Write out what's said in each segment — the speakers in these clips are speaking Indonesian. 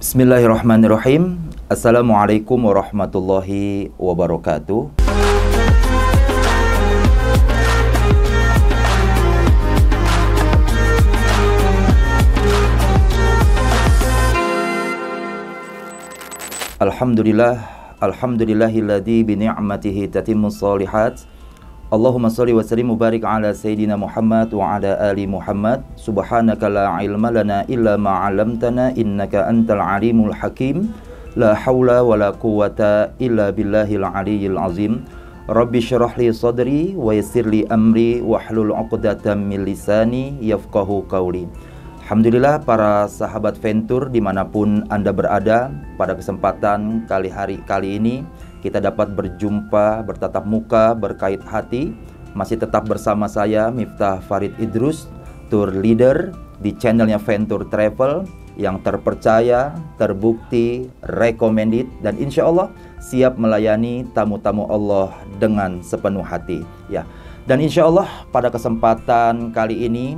Bismillahirrahmanirrahim. Assalamualaikum warahmatullahi wabarakatuh. Alhamdulillahilladzi bi ni'matihi tatimmus shalihat. Allahumma shalli wa sallim mubarik ala sayyidina Muhammad wa ala ali Muhammad. Subhanaka la ilma lana illa ma 'allamtana innaka antal alimul hakim. La haula wa la quwwata illa billahil aliyyil azim. Rabbi shrah li sadri wa yassir li amri wahlul 'uqdatam min lisani yafqahu qawli. Alhamdulillah para sahabat Ventur dimanapun Anda berada, pada kesempatan kali ini kita dapat berjumpa, bertatap muka, berkait hati. Masih tetap bersama saya Miftah Farid Idrus, tour leader di channelnya Ventur Travel yang terpercaya, terbukti, recommended, dan insya Allah siap melayani tamu-tamu Allah dengan sepenuh hati ya. Dan insya Allah pada kesempatan kali ini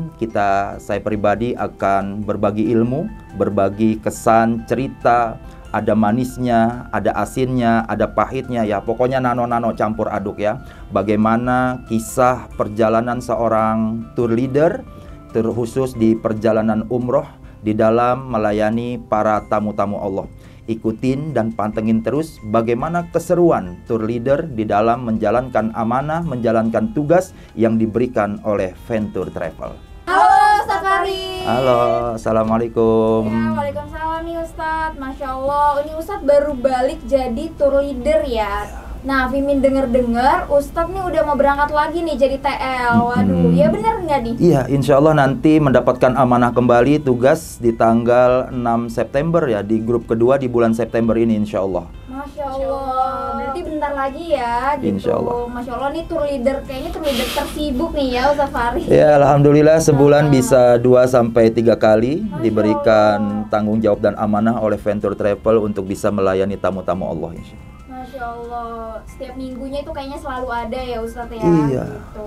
saya pribadi akan berbagi ilmu, berbagi kesan, cerita, ada manisnya, ada asinnya, ada pahitnya ya. Pokoknya nano-nano campur aduk ya. Bagaimana kisah perjalanan seorang tour leader, terkhusus di perjalanan umroh di dalam melayani para tamu-tamu Allah. Ikutin dan pantengin terus bagaimana keseruan tour leader di dalam menjalankan amanah, menjalankan tugas yang diberikan oleh Ventur Travel. Halo Ustadz Farid. Halo, assalamualaikum. Ya, waalaikumsalam nih Ustadz. Masya Allah, ini Ustadz baru balik jadi tour leader ya. Nah, Mimin denger-dengar Ustadz nih udah mau berangkat lagi nih jadi TL. Waduh, ya bener nggak nih? Iya, insya Allah nanti mendapatkan amanah kembali tugas di tanggal 6 September ya, di grup kedua di bulan September ini insya Allah. Masya Allah, berarti bentar lagi ya gitu. Insya Allah. Masya Allah nih tour leader, kayaknya tour leader tersibuk nih ya Ustadz Farid. Ya, alhamdulillah sebulan bisa 2-3 kali diberikan tanggung jawab dan amanah oleh Ventur Travel untuk bisa melayani tamu-tamu Allah insya Allah. Masya Allah, setiap minggunya itu kayaknya selalu ada ya Ustadz ya. Iya. Gitu.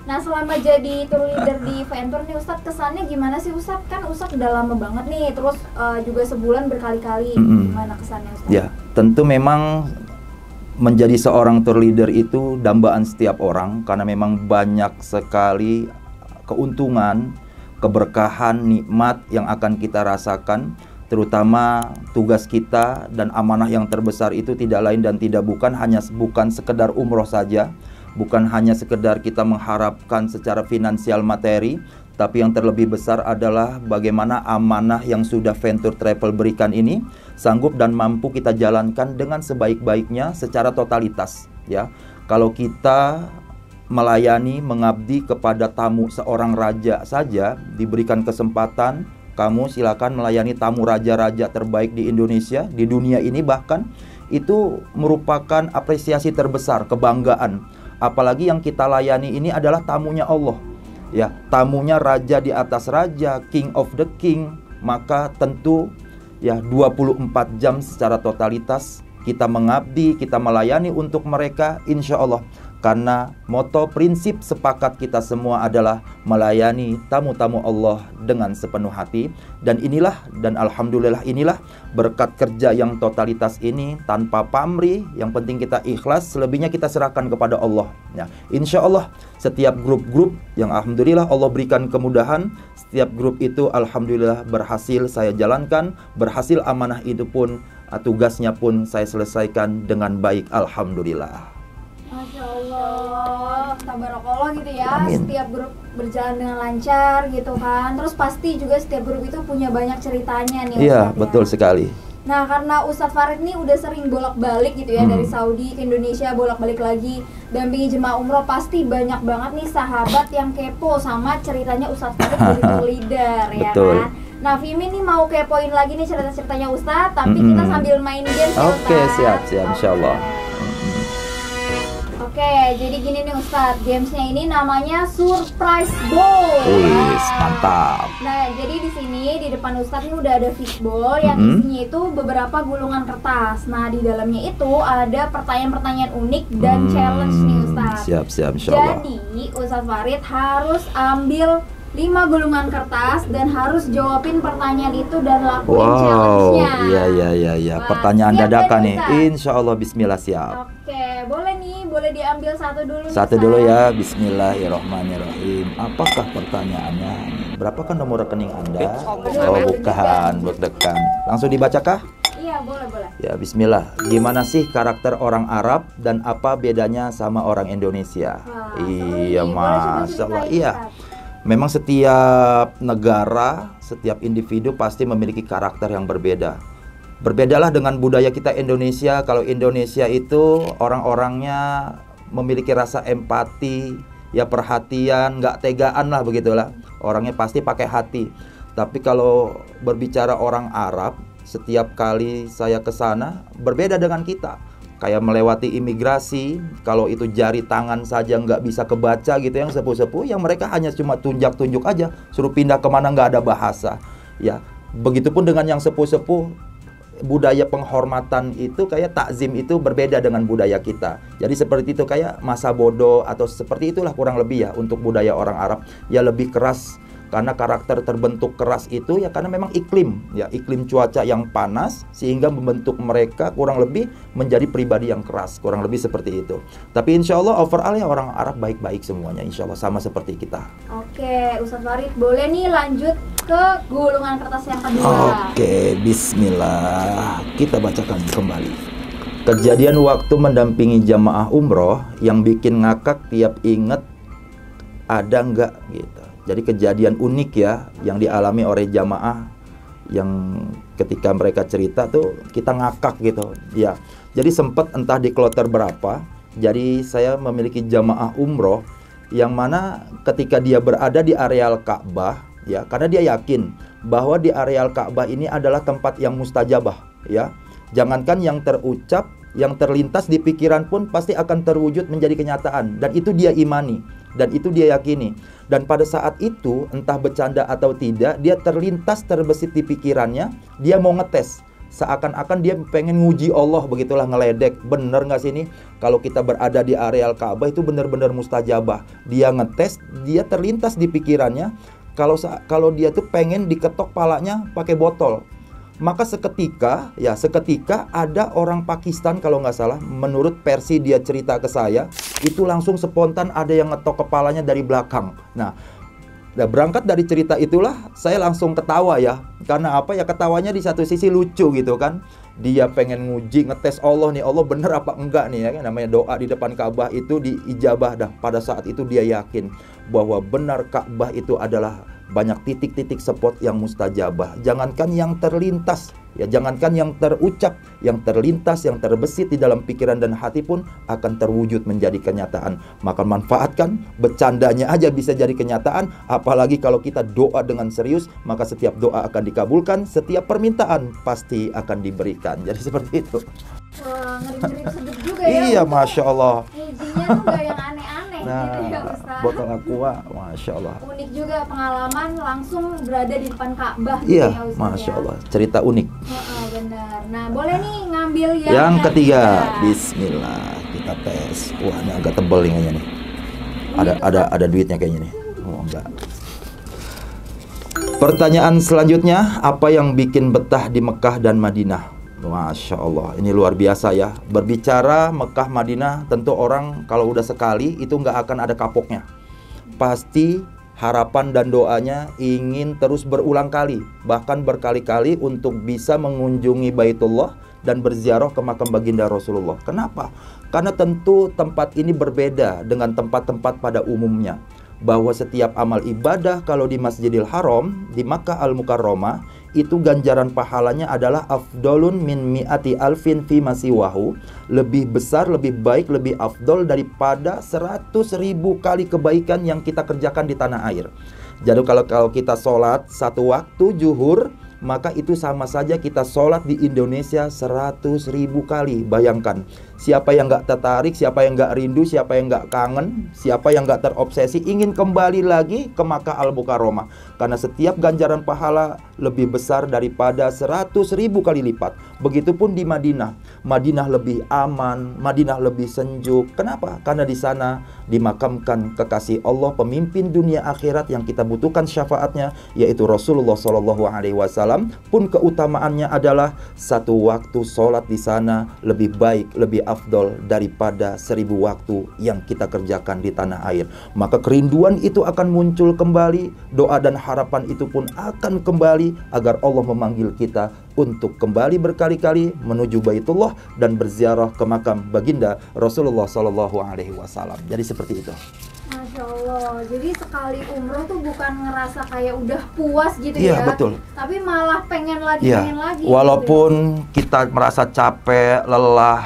Nah, selama jadi tour leader di Ventur nih Ustadz, kesannya gimana sih Ustadz? Kan Ustadz udah lama banget nih, terus juga sebulan berkali-kali. Gimana kesannya Ustadz? Ya, tentu memang menjadi seorang tour leader itu dambaan setiap orang, karena memang banyak sekali keuntungan, keberkahan, nikmat yang akan kita rasakan. Terutama tugas kita dan amanah yang terbesar itu tidak lain dan tidak bukan sekedar umroh saja, bukan hanya sekedar kita mengharapkan secara finansial materi, tapi yang terlebih besar adalah bagaimana amanah yang sudah Ventur Travel berikan ini sanggup dan mampu kita jalankan dengan sebaik-baiknya secara totalitas ya. Kalau kita melayani, mengabdi kepada tamu seorang raja saja, diberikan kesempatan, kamu silakan melayani tamu raja-raja terbaik di Indonesia, di dunia ini bahkan, itu merupakan apresiasi terbesar, kebanggaan. Apalagi yang kita layani ini adalah tamunya Allah. Ya, tamunya raja di atas raja, king of the king. Maka tentu ya 24 jam secara totalitas kita mengabdi, kita melayani untuk mereka insya Allah. Karena moto prinsip sepakat kita semua adalah melayani tamu-tamu Allah dengan sepenuh hati. Dan alhamdulillah inilah berkat kerja yang totalitas ini tanpa pamrih. Yang penting kita ikhlas, selebihnya kita serahkan kepada Allah ya. Insya Allah setiap grup-grup yang alhamdulillah Allah berikan kemudahan, setiap grup itu alhamdulillah berhasil saya jalankan, berhasil amanah itu pun, tugasnya pun saya selesaikan dengan baik alhamdulillah. Masya Allah, tabarakallah gitu ya. Amin. Setiap grup berjalan dengan lancar gitu kan. Terus pasti juga setiap grup itu punya banyak ceritanya nih Iya, Ustadz, betul ya. sekali. Nah, karena Ustadz Farid nih udah sering bolak-balik gitu ya, dari Saudi ke Indonesia, bolak-balik lagi dampingi jemaah umroh, pasti banyak banget nih sahabat yang kepo sama ceritanya Ustadz Farid jadi tour leader ya Betul. kan. Nah, Vimi nih mau kepoin lagi nih cerita-ceritanya Ustadz, tapi kita sambil main game ya Oke, Ustadz. siap, insya Allah. Oke, jadi gini nih Ustadz, gamesnya ini namanya Surprise Bowl. Wih, mantap. Nah, jadi di sini di depan Ustadz nih udah ada fishbowl yang isinya itu beberapa gulungan kertas. Nah, di dalamnya itu ada pertanyaan-pertanyaan unik dan challenge nih Ustadz. Siap, insya Allah. Jadi Ustadz Farid harus ambil 5 gulungan kertas dan harus jawabin pertanyaan itu dan lakuin Wow, challenge-nya. iya. Wah, Pertanyaan siap dadakan kan, nih. Ustaz? Insya Allah, Bismillah, siap. Oke, boleh nih, boleh diambil satu dulu. nih, Satu Ustaz. dulu ya, Bismillahirrahmanirrahim. Apakah pertanyaannya? Berapakah nomor rekening Anda? Oh, bukan, deg-degan. Langsung dibacakah? Iya, boleh. Ya, Bismillah. Gimana sih karakter orang Arab dan apa bedanya sama orang Indonesia? Wah, Iya, seru nih. Boleh coba Masya Allah. ceritain, Iya. Ustaz. Memang setiap negara, setiap individu pasti memiliki karakter yang berbeda. Berbedalah dengan budaya kita Indonesia. Kalau Indonesia itu orang-orangnya memiliki rasa empati, ya perhatian, nggak tegaan lah begitulah. Orangnya pasti pakai hati. Tapi kalau berbicara orang Arab, setiap kali saya ke sana berbeda dengan kita. Kayak melewati imigrasi, kalau itu jari tangan saja nggak bisa kebaca gitu yang sepuh-sepuh, yang mereka hanya cuma tunjuk-tunjuk aja, suruh pindah kemana nggak ada bahasa. Ya, begitupun dengan yang sepuh-sepuh, budaya penghormatan itu kayak takzim itu berbeda dengan budaya kita. Jadi seperti itu kayak masa bodoh atau seperti itulah kurang lebih ya untuk budaya orang Arab. Ya lebih keras. Karena karakter terbentuk keras itu ya karena memang iklim cuaca yang panas sehingga membentuk mereka kurang lebih menjadi pribadi yang keras, kurang lebih seperti itu. Tapi insya Allah overall ya orang Arab baik-baik semuanya, insya Allah sama seperti kita. Oke, Ustadz Farid, boleh nih lanjut ke gulungan kertas yang kedua. Oke, Bismillah, kita bacakan kembali. Kejadian waktu mendampingi jamaah umroh yang bikin ngakak tiap inget ada nggak gitu. Jadi kejadian unik ya yang dialami oleh jamaah yang ketika mereka cerita tuh kita ngakak gitu ya. Jadi sempat entah di kloter berapa, jadi saya memiliki jamaah umroh yang mana ketika dia berada di areal Ka'bah ya, karena dia yakin bahwa di areal Ka'bah ini adalah tempat yang mustajabah ya. Jangankan yang terucap, yang terlintas di pikiran pun pasti akan terwujud menjadi kenyataan, dan itu dia imani dan itu dia yakini. Dan pada saat itu entah bercanda atau tidak, dia terlintas terbesit di pikirannya, dia mau ngetes. Seakan-akan dia pengen nguji Allah, begitulah ngeledek. Bener nggak sih ini? Kalau kita berada di areal Ka'bah itu benar-benar mustajabah. Dia ngetes, dia terlintas di pikirannya kalau dia tuh pengen diketok palanya pakai botol. Maka seketika ada orang Pakistan kalau nggak salah, menurut versi dia cerita ke saya, itu langsung spontan ada yang ngetok kepalanya dari belakang. Nah, berangkat dari cerita itulah saya langsung ketawa ya. Karena apa ya, ketawanya di satu sisi lucu gitu kan. Dia pengen nguji, ngetes Allah nih, Allah bener apa enggak nih ya. Namanya doa di depan Ka'bah itu diijabah dah. Pada saat itu dia yakin bahwa benar Ka'bah itu adalah banyak titik-titik spot yang mustajabah. Jangankan yang terlintas, ya jangankan yang terucap, yang terlintas, yang terbesit di dalam pikiran dan hati pun akan terwujud menjadi kenyataan. Maka manfaatkan, bercandanya aja bisa jadi kenyataan. Apalagi kalau kita doa dengan serius, maka setiap doa akan dikabulkan, setiap permintaan pasti akan diberikan. Jadi seperti itu. Wah, ngeri-ngeri sedih juga ya. Iya, Masya Allah. Mujinya tuh gak yang aneh-aneh gitu ya, Nah, Ustaz. botol aqua, Masya Allah. Unik juga pengalaman langsung berada di depan Ka'bah gitu Iya, ya, Ustaz, Masya ya. Allah. Cerita unik. Benar. Nah, boleh nih ngambil Yang ketiga, Bismillah, kita tes. Wah, ini agak tebel nih kayaknya nih. Ada duitnya kayaknya nih. Oh, enggak. Pertanyaan selanjutnya, apa yang bikin betah di Mekah dan Madinah? Masya Allah, ini luar biasa ya. Berbicara Mekah Madinah, tentu orang kalau udah sekali itu nggak akan ada kapoknya. Pasti harapan dan doanya ingin terus berulang kali, bahkan berkali-kali untuk bisa mengunjungi Baitullah dan berziarah ke makam baginda Rasulullah. Kenapa? Karena tentu tempat ini berbeda dengan tempat-tempat pada umumnya. Bahwa setiap amal ibadah kalau di Masjidil Haram, di Makkah Al-Mukarramah, itu ganjaran pahalanya adalah afdolun min mi'ati alfin fi masiwahu, lebih besar, lebih baik, lebih afdol daripada 100.000 kali kebaikan yang kita kerjakan di tanah air. Jadi kalau kita sholat satu waktu zuhur, maka itu sama saja kita sholat di Indonesia 100.000 kali. Bayangkan, siapa yang nggak tertarik, siapa yang nggak rindu, siapa yang nggak kangen, siapa yang nggak terobsesi ingin kembali lagi ke Makkah Al-Mukarramah, karena setiap ganjaran pahala lebih besar daripada 100.000 kali lipat. Begitupun di Madinah. Madinah lebih aman, Madinah lebih sejuk. Kenapa? Karena di sana dimakamkan kekasih Allah, pemimpin dunia akhirat yang kita butuhkan syafaatnya, yaitu Rasulullah SAW. Pun keutamaannya adalah satu waktu sholat di sana lebih baik, lebih afdol daripada 1000 waktu yang kita kerjakan di tanah air. Maka kerinduan itu akan muncul kembali, doa dan harapan itu pun akan kembali agar Allah memanggil kita untuk kembali berkali-kali menuju Baitullah dan berziarah ke makam baginda Rasulullah SAW. Jadi seperti itu. Masya Allah, jadi sekali umroh tuh bukan ngerasa kayak udah puas gitu Iya, ya, betul. tapi malah pengen lagi, Iya, pengen lagi. walaupun kita merasa capek, lelah,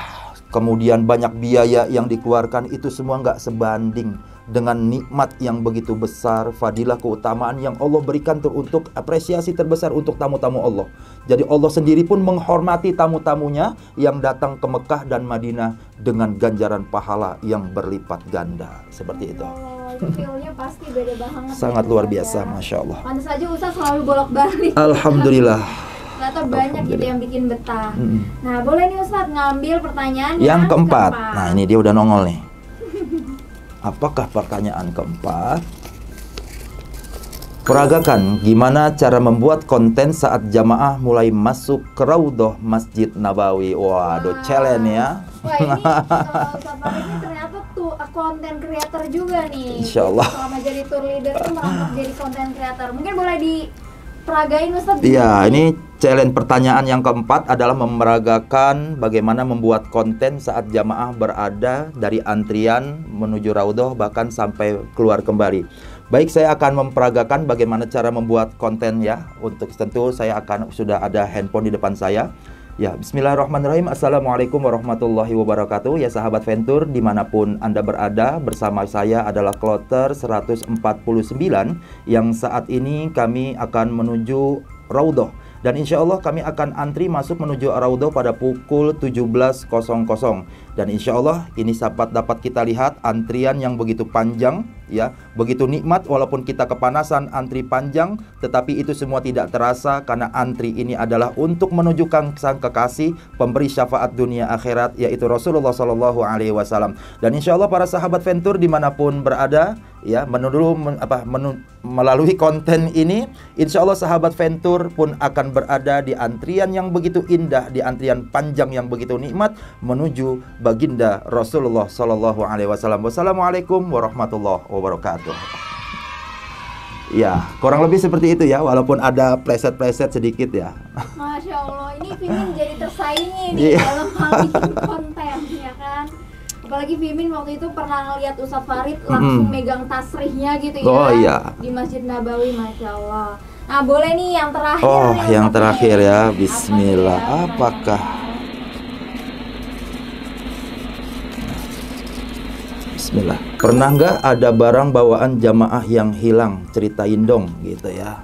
kemudian banyak biaya yang dikeluarkan, itu semua nggak sebanding dengan nikmat yang begitu besar, fadilah, keutamaan yang Allah berikan untuk apresiasi terbesar untuk tamu-tamu Allah. Jadi Allah sendiri pun menghormati tamu-tamunya yang datang ke Mekah dan Madinah dengan ganjaran pahala yang berlipat ganda. Seperti itu. Itu feel-nya pasti beda banget. Sangat ya, luar Ustaz, biasa, ya. Masya Allah. Pantas aja Ustaz selalu bolak-balik. Alhamdulillah. Ternyata banyak gitu yang bikin betah. Nah, boleh nih Ustaz ngambil pertanyaan Yang keempat. Nah, ini dia udah nongol nih. Apakah pertanyaan keempat? Peragakan gimana cara membuat konten saat jamaah mulai masuk ke Raudhah Masjid Nabawi. Waduh, challenge ya. Wah, ini Ustaz Farid ini ternyata tuh konten creator juga nih. Insya Allah. Selama jadi tour leader itu merambah jadi konten creator. Mungkin boleh diperagain Ustaz. Iya, ini challenge pertanyaan yang keempat adalah memeragakan bagaimana membuat konten saat jamaah berada dari antrian menuju Raudhah bahkan sampai keluar kembali. Baik, saya akan memperagakan bagaimana cara membuat konten ya. Untuk tentu saya akan sudah ada handphone di depan saya. Ya, bismillahirrahmanirrahim. Assalamualaikum warahmatullahi wabarakatuh. Ya sahabat Ventur, dimanapun Anda berada, bersama saya adalah Kloter 149 yang saat ini kami akan menuju Raudhah. Dan insya Allah kami akan antri masuk menuju Raudhah pada pukul 17.00. Dan insya Allah ini dapat kita lihat antrian yang begitu panjang ya, begitu nikmat. Walaupun kita kepanasan antri panjang, tetapi itu semua tidak terasa karena antri ini adalah untuk menunjukkan sang kekasih pemberi syafaat dunia akhirat, yaitu Rasulullah SAW. Dan insya Allah para sahabat Ventur dimanapun berada ya, melalui konten ini insya Allah sahabat Ventur pun akan berada di antrian yang begitu indah, di antrian panjang yang begitu nikmat menuju baginda Rasulullah SAW. Wassalamualaikum warahmatullahi wabarakatuh. Ya, kurang lebih seperti itu ya, walaupun ada preset-preset sedikit ya. Masya Allah, ini Fimin jadi tersaingi nih dalam hal bikin konten ya kan. Apalagi Fimin waktu itu pernah ngeliat Ustaz Farid langsung megang tasrihnya gitu ya. Oh iya. Di Masjid Nabawi, Masya Allah. Nah boleh nih yang terakhir. Oh, nih, yang Ustaz terakhir Farid. ya. Bismillah. Apakah? Bismillah. Pernah nggak ada barang bawaan jamaah yang hilang? Ceritain dong, gitu ya.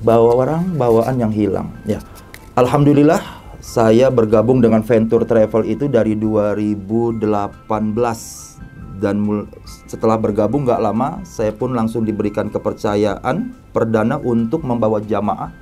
Barang bawaan yang hilang. Ya. Alhamdulillah, saya bergabung dengan Ventur Travel itu dari 2018. Dan setelah bergabung nggak lama, saya pun langsung diberikan kepercayaan perdana untuk membawa jamaah.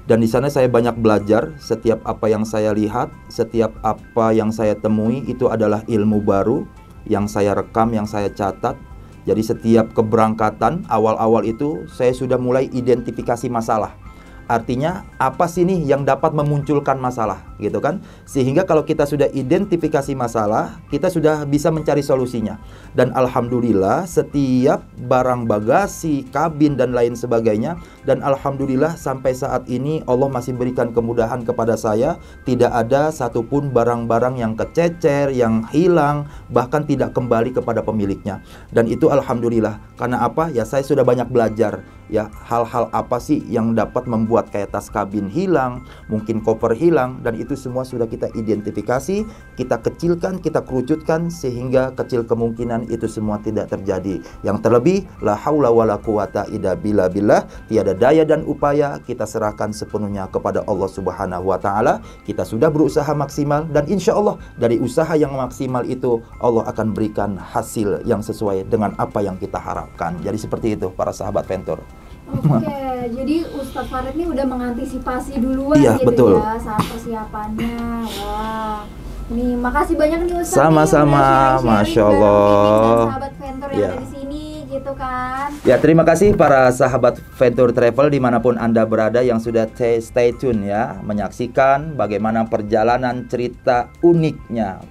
Dan di sana saya banyak belajar. Setiap apa yang saya lihat, setiap apa yang saya temui itu adalah ilmu baru yang saya rekam, yang saya catat. Jadi setiap keberangkatan awal-awal itu saya sudah mulai identifikasi masalah. Artinya apa sih nih yang dapat memunculkan masalah gitu kan. Sehingga kalau kita sudah identifikasi masalah, kita sudah bisa mencari solusinya. Dan alhamdulillah setiap barang bagasi, kabin dan lain sebagainya. Dan alhamdulillah sampai saat ini Allah masih berikan kemudahan kepada saya. Tidak ada satupun barang-barang yang kececer, yang hilang, bahkan tidak kembali kepada pemiliknya. Dan itu alhamdulillah. Karena apa? Ya saya sudah banyak belajar ya, hal-hal apa sih yang dapat membuat buat kayak tas kabin hilang, mungkin koper hilang, dan itu semua sudah kita identifikasi, kita kecilkan, kita kerucutkan sehingga kecil kemungkinan itu semua tidak terjadi. Yang terlebih, la haula wala quwata illa billah, tiada daya dan upaya, kita serahkan sepenuhnya kepada Allah Subhanahu wa taala. Kita sudah berusaha maksimal, dan insya Allah dari usaha yang maksimal itu Allah akan berikan hasil yang sesuai dengan apa yang kita harapkan. Jadi seperti itu para sahabat Ventur. Oke, jadi Ustadz Farid ini udah mengantisipasi duluan Iya, gitu betul. ya saat persiapannya. Wah, nih makasih banyak nih Ustadz. Sama-sama, nih, udah sharing-sharing Masya bareng Allah. dan sahabat Ventur yang Iya. ada di sini gitu kan. Ya, terima kasih para sahabat Ventur Travel dimanapun Anda berada yang sudah stay tune ya, menyaksikan bagaimana perjalanan cerita uniknya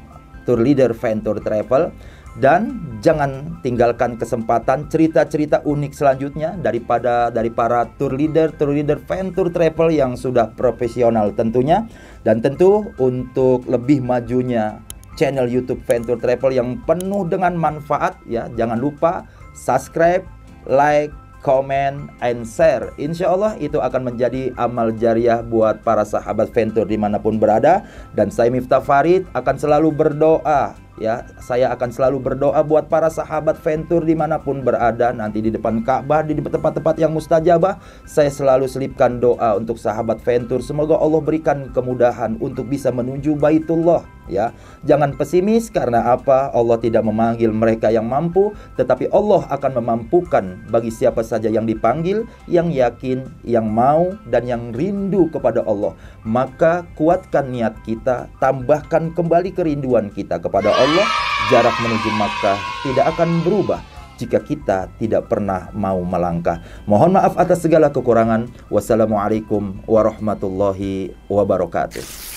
tour leader Ventur Travel. Dan jangan tinggalkan kesempatan cerita-cerita unik selanjutnya dari para tour leader Ventur Travel yang sudah profesional tentunya. Dan tentu untuk lebih majunya channel YouTube Ventur Travel yang penuh dengan manfaat ya, jangan lupa subscribe, like, comment, and share. Insya Allah itu akan menjadi amal jariah buat para sahabat Ventur dimanapun berada. Dan saya Miftah Farid akan selalu berdoa ya, saya akan selalu berdoa buat para sahabat Ventur dimanapun berada. Nanti di depan Ka'bah, di tempat-tempat yang mustajabah, saya selalu selipkan doa untuk sahabat Ventur. Semoga Allah berikan kemudahan untuk bisa menuju Baitullah ya. Jangan pesimis, karena apa? Allah tidak memanggil mereka yang mampu, tetapi Allah akan memampukan bagi siapa saja yang dipanggil, yang yakin, yang mau, dan yang rindu kepada Allah. Maka kuatkan niat kita, tambahkan kembali kerinduan kita kepada Allah. Jarak menuju Makkah tidak akan berubah jika kita tidak pernah mau melangkah. Mohon maaf atas segala kekurangan. Wassalamualaikum warahmatullahi wabarakatuh.